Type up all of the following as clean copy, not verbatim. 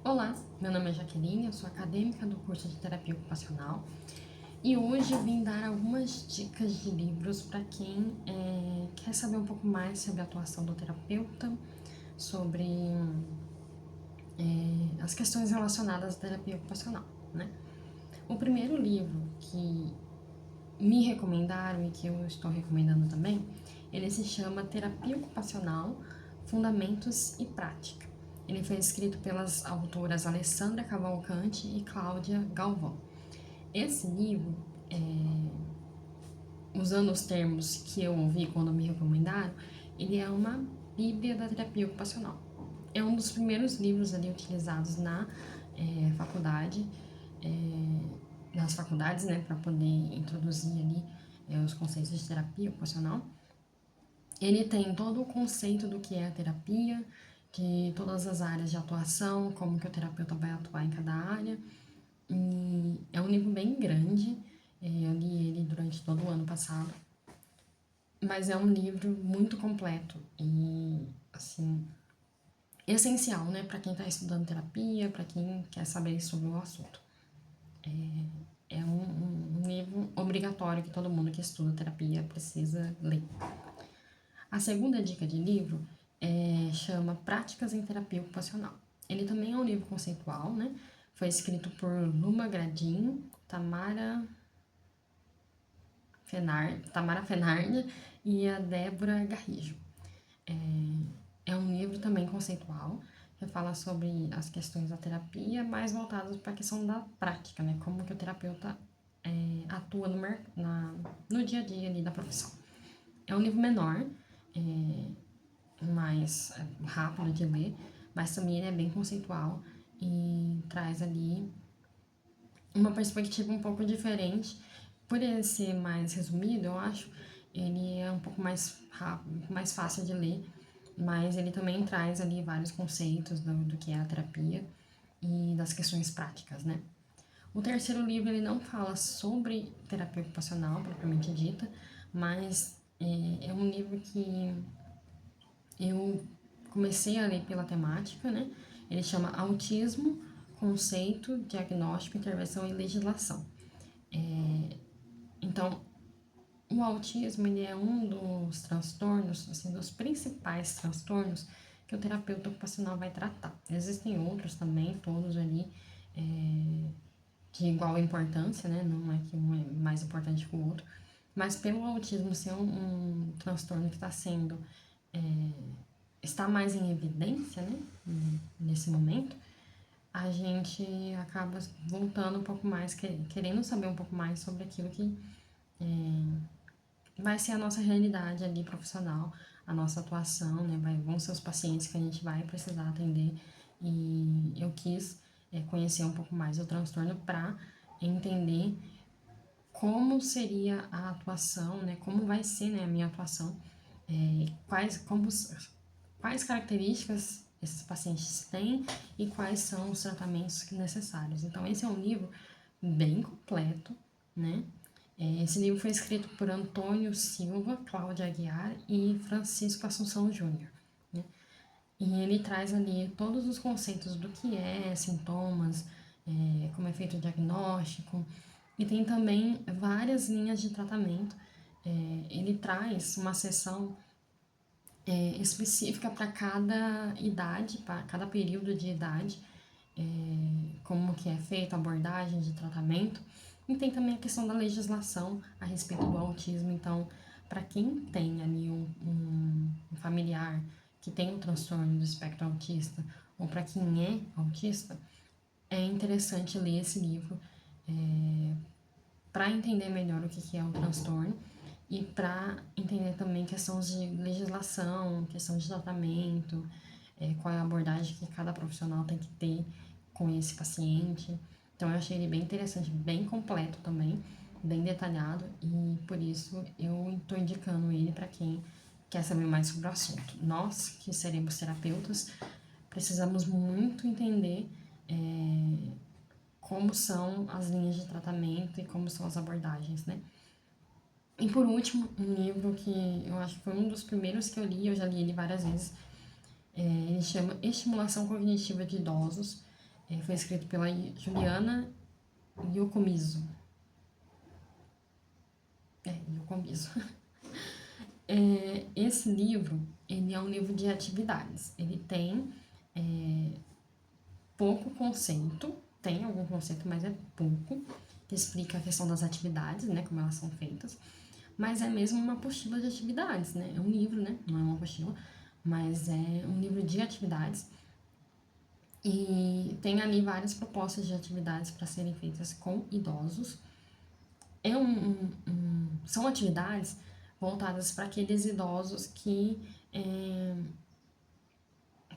Olá, meu nome é Jaqueline, eu sou acadêmica do curso de Terapia Ocupacional e hoje eu vim dar algumas dicas de livros para quem quer saber um pouco mais sobre a atuação do terapeuta, sobre as questões relacionadas à terapia ocupacional, né? O primeiro livro que me recomendaram e que eu estou recomendando também, ele se chama Terapia Ocupacional, Fundamentos e Prática. Ele foi escrito pelas autoras Alessandra Cavalcante e Cláudia Galvão. Esse livro, usando os termos que eu ouvi quando me recomendaram, ele é uma bíblia da terapia ocupacional. É um dos primeiros livros ali utilizados na faculdade, nas faculdades, né, para poder introduzir ali os conceitos de terapia ocupacional. Ele tem todo o conceito do que é a terapia, de todas as áreas de atuação, como que o terapeuta vai atuar em cada área. E é um livro bem grande, eu li ele durante todo o ano passado, mas é um livro muito completo e, assim, essencial, né, para quem está estudando terapia, para quem quer saber sobre o assunto. É um livro obrigatório que todo mundo que estuda terapia precisa ler. A segunda dica de livro chama Práticas em Terapia Ocupacional. Ele também é um livro conceitual, né? Foi escrito por Luma Gradin, Tamara Fenardia e a Débora Garrijo. É um livro também conceitual, que fala sobre as questões da terapia, mais voltadas para a questão da prática, né? Como que o terapeuta atua no dia a dia ali da profissão. É um livro menor, mais rápido de ler, mas também ele é bem conceitual e traz ali uma perspectiva um pouco diferente. Por ele ser mais resumido, eu acho, ele é um pouco mais rápido, mais fácil de ler, mas ele também traz ali vários conceitos do que é a terapia e das questões práticas, né? O terceiro livro ele não fala sobre terapia ocupacional propriamente dita, mas é um livro que eu comecei a ler pela temática, né? Ele chama Autismo, Conceito, Diagnóstico, Intervenção e Legislação. Então, o autismo ele é um dos transtornos, assim, dos principais transtornos que o terapeuta ocupacional vai tratar. Existem outros também, todos ali de igual importância, né? Não é que um é mais importante que o outro, mas pelo autismo ser um transtorno que está sendo está mais em evidência, né, nesse momento, a gente acaba voltando um pouco mais, querendo saber um pouco mais sobre aquilo que vai ser a nossa realidade ali profissional, a nossa atuação, né, vão ser os pacientes que a gente vai precisar atender e eu quis conhecer um pouco mais o transtorno para entender como seria a atuação, né, como vai ser, né, a minha atuação, quais características esses pacientes têm e quais são os tratamentos necessários. Então, esse é um livro bem completo, né? Esse livro foi escrito por Antônio Silva, Cláudia Aguiar e Francisco Assunção Júnior, né? E ele traz ali todos os conceitos do que é sintomas, como é feito o diagnóstico, e tem também várias linhas de tratamento. Ele traz uma seção específica para cada idade, para cada período de idade, como que é feita a abordagem de tratamento. E tem também a questão da legislação a respeito do autismo. Então, para quem tem ali um familiar que tem um transtorno do espectro autista, ou para quem é autista, é interessante ler esse livro para entender melhor o que é o transtorno e para entender também questões de legislação, questão de tratamento, qual é a abordagem que cada profissional tem que ter com esse paciente. Então eu achei ele bem interessante, bem completo também, bem detalhado e por isso eu estou indicando ele para quem quer saber mais sobre o assunto. Nós que seremos terapeutas precisamos muito entender como são as linhas de tratamento e como são as abordagens, né? E por último, um livro que eu acho que foi um dos primeiros que eu li, eu já li ele várias vezes, ele chama Estimulação Cognitiva de Idosos. Foi escrito pela Juliana Yokomizo. Yokomizo. Esse livro, ele é um livro de atividades. Ele tem pouco conceito, tem algum conceito, mas é pouco, que explica a questão das atividades, né, como elas são feitas, mas é mesmo uma apostila de atividades, né, é um livro, né, não é uma apostila, mas é um livro de atividades, e tem ali várias propostas de atividades para serem feitas com idosos. São atividades voltadas para aqueles idosos que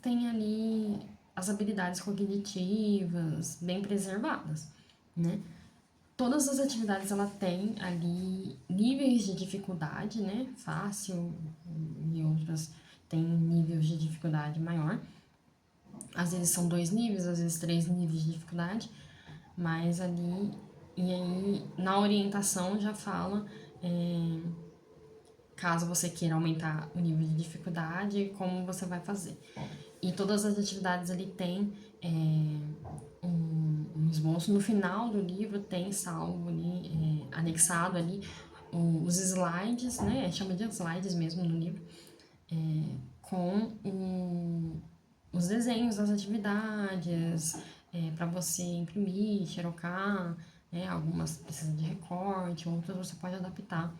têm ali as habilidades cognitivas bem preservadas, né? Todas as atividades ela tem ali níveis de dificuldade, né? Fácil e outras têm níveis de dificuldade maior. Às vezes são 2 níveis, às vezes 3 níveis de dificuldade, mas ali e aí na orientação já fala caso você queira aumentar o nível de dificuldade, como você vai fazer. E todas as atividades ali tem um esboço. No final do livro tem salvo ali, anexado ali os slides, né? Chama de slides mesmo no livro, com os desenhos das atividades, para você imprimir, xerocar, né? Algumas precisam de recorte, outras você pode adaptar.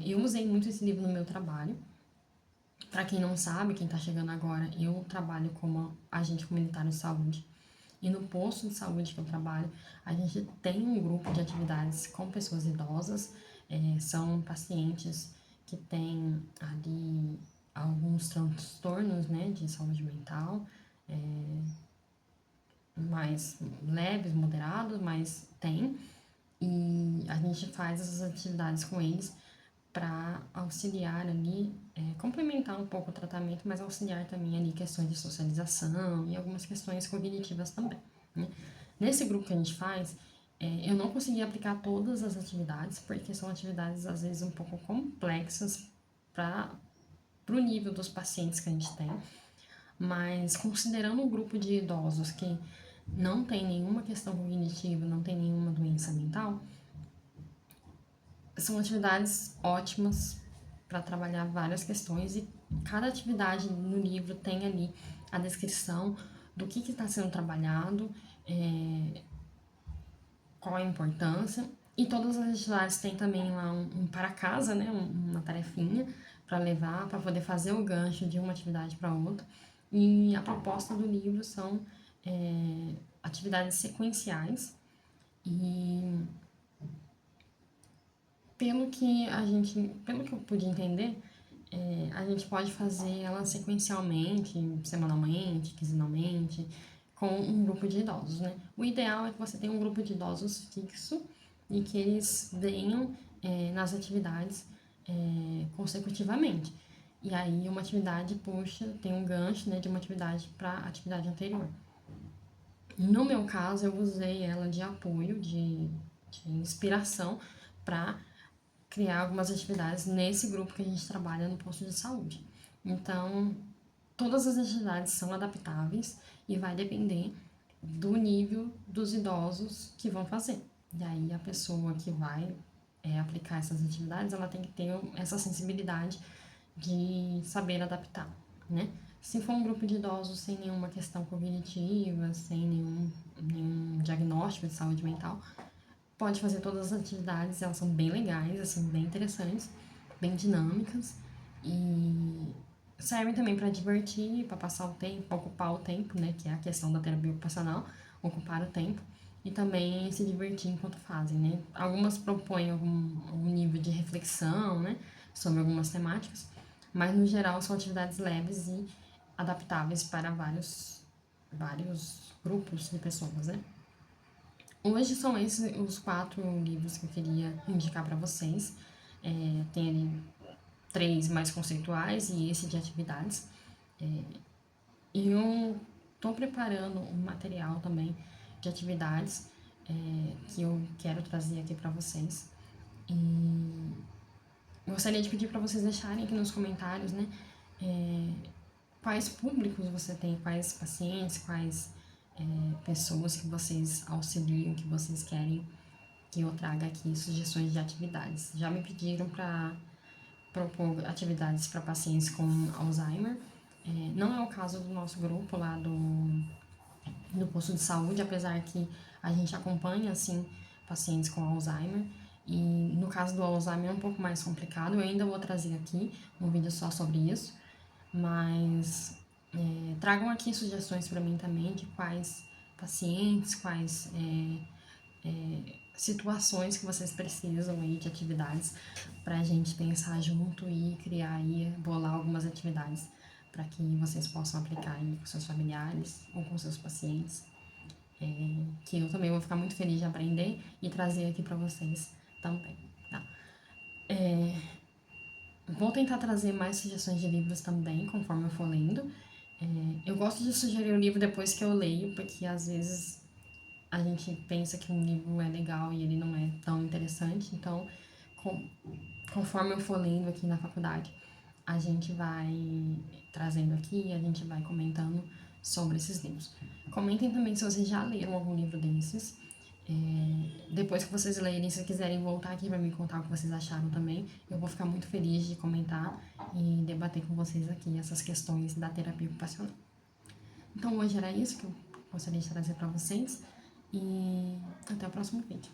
Eu usei muito esse livro no meu trabalho. Para quem não sabe, quem está chegando agora, eu trabalho como agente comunitário de saúde. E no posto de saúde que eu trabalho, a gente tem um grupo de atividades com pessoas idosas. São pacientes que têm ali alguns transtornos, né, de saúde mental, mais leves, moderados, mas tem. E a gente faz essas atividades com eles para auxiliar ali, complementar um pouco o tratamento, mas auxiliar também ali questões de socialização e algumas questões cognitivas também, né? Nesse grupo que a gente faz, eu não consegui aplicar todas as atividades, porque são atividades às vezes um pouco complexas para o nível dos pacientes que a gente tem, mas considerando um grupo de idosos que não tem nenhuma questão cognitiva, não tem nenhuma doença mental, são atividades ótimas para trabalhar várias questões e cada atividade no livro tem ali a descrição do que está sendo trabalhado, qual a importância, e todas as atividades têm também lá um para casa, né, uma tarefinha para levar, para poder fazer o gancho de uma atividade para outra. E a proposta do livro são atividades sequenciais e pelo que eu pude entender, a gente pode fazer ela sequencialmente, semanalmente, quinzenalmente, com um grupo de idosos, né? O ideal é que você tenha um grupo de idosos fixo e que eles venham nas atividades consecutivamente. E aí uma atividade puxa, tem um gancho, né, de uma atividade para a atividade anterior. No meu caso, eu usei ela de apoio, de inspiração para criar algumas atividades nesse grupo que a gente trabalha no posto de saúde. Então, todas as atividades são adaptáveis e vai depender do nível dos idosos que vão fazer. E aí a pessoa que vai aplicar essas atividades, ela tem que ter essa sensibilidade de saber adaptar, né? Se for um grupo de idosos sem nenhuma questão cognitiva, sem nenhum diagnóstico de saúde mental, pode fazer todas as atividades, elas são bem legais, assim, bem interessantes, bem dinâmicas e servem também para divertir, para passar o tempo, ocupar o tempo, né, que é a questão da terapia ocupacional, ocupar o tempo e também se divertir enquanto fazem, né. Algumas propõem algum nível de reflexão, né, sobre algumas temáticas, mas no geral são atividades leves e adaptáveis para vários grupos de pessoas, né. Hoje são esses os 4 livros que eu queria indicar para vocês. Tem ali 3 mais conceituais e esse de atividades. E eu estou preparando um material também de atividades que eu quero trazer aqui para vocês. E gostaria de pedir para vocês deixarem aqui nos comentários, né, quais públicos você tem, quais pacientes, quais pessoas que vocês auxiliam, que vocês querem que eu traga aqui sugestões de atividades. Já me pediram para propor atividades para pacientes com Alzheimer. Não é o caso do nosso grupo lá do posto de saúde, apesar que a gente acompanha, assim, pacientes com Alzheimer. E no caso do Alzheimer é um pouco mais complicado. Eu ainda vou trazer aqui um vídeo só sobre isso, mas tragam aqui sugestões para mim também de quais pacientes, quais situações que vocês precisam aí de atividades para a gente pensar junto e criar e bolar algumas atividades para que vocês possam aplicar aí com seus familiares ou com seus pacientes, que eu também vou ficar muito feliz de aprender e trazer aqui para vocês também, tá? Vou tentar trazer mais sugestões de livros também, conforme eu for lendo. Eu gosto de sugerir o livro depois que eu leio, porque às vezes a gente pensa que um livro é legal e ele não é tão interessante. Então, conforme eu for lendo aqui na faculdade, a gente vai trazendo aqui, a gente vai comentando sobre esses livros. Comentem também se vocês já leram algum livro desses. Depois que vocês lerem, se quiserem voltar aqui para me contar o que vocês acharam também, eu vou ficar muito feliz de comentar e debater com vocês aqui essas questões da terapia ocupacional. Então hoje era isso que eu gostaria de trazer para vocês e até o próximo vídeo.